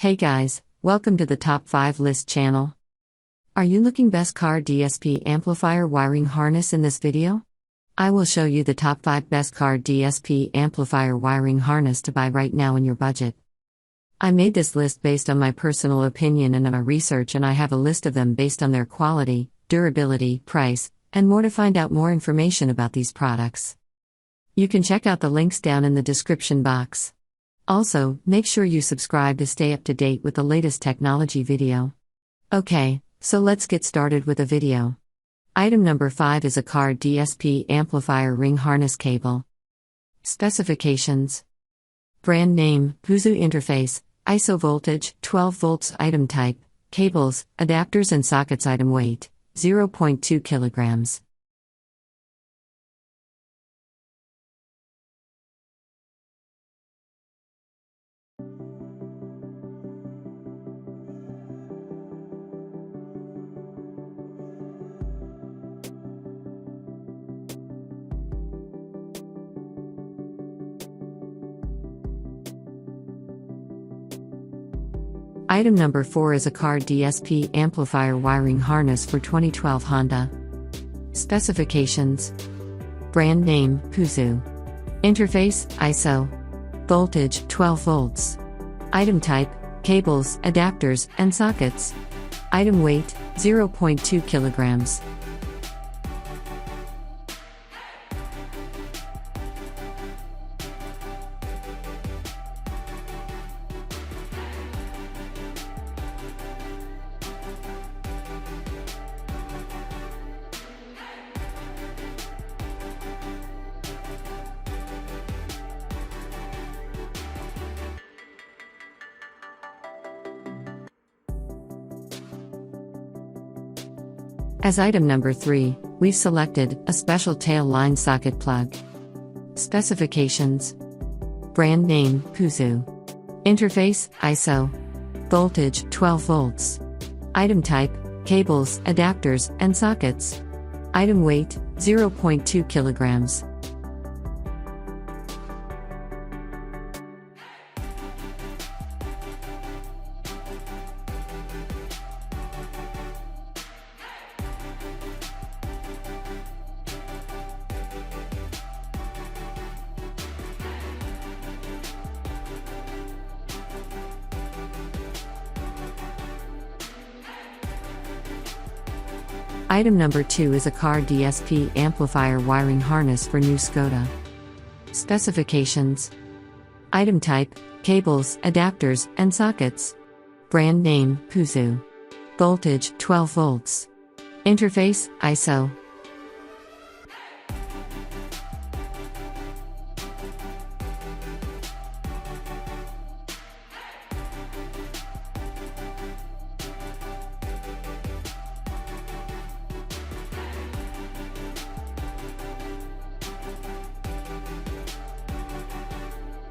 Hey guys, welcome to the Top 5 List channel. Are you looking best car DSP amplifier wiring harness in this video? I will show you the top 5 best car DSP amplifier wiring harness to buy right now in your budget. I made this list based on my personal opinion and my research, and I have a list of them based on their quality, durability, price, and more to find out more information about these products. You can check out the links down in the description box. Also, make sure you subscribe to stay up to date with the latest technology video. Okay, so let's get started with the video. Item number 5 is a car DSP Amplifier Wring Harness Cable. Specifications. Brand name, PUZU interface, ISO voltage, 12 volts. Item type, cables, adapters and sockets. Item weight, 0.2 kilograms. Item number 4 is a car DSP amplifier wiring harness for 2012 Honda. Specifications. Brand name, PUZU. Interface, ISO. Voltage, 12 volts. Item type, cables, adapters, and sockets. Item weight, 0.2 kilograms. As item number 3, we've selected a special tail line socket plug. Specifications. Brand name, PUZU. Interface, ISO. Voltage, 12 volts. Item type, cables, adapters, and sockets. Item weight, 0.2 kilograms. Item number 2 is a car DSP amplifier wiring harness for new Skoda. Specifications. Item type, cables, adapters, and sockets. Brand name, PUZU. Voltage, 12 volts. Interface, ISO.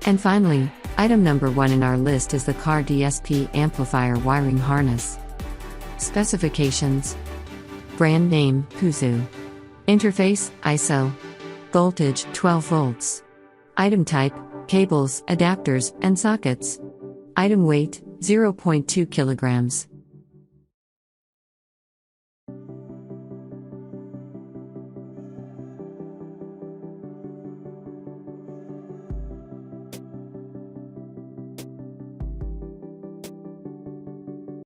And finally, item number 1 in our list is the car DSP amplifier wiring harness. Specifications. Brand name, PUZU. Interface, ISO. Voltage, 12 volts. Item type, cables, adapters, and sockets. Item weight, 0.2 kilograms.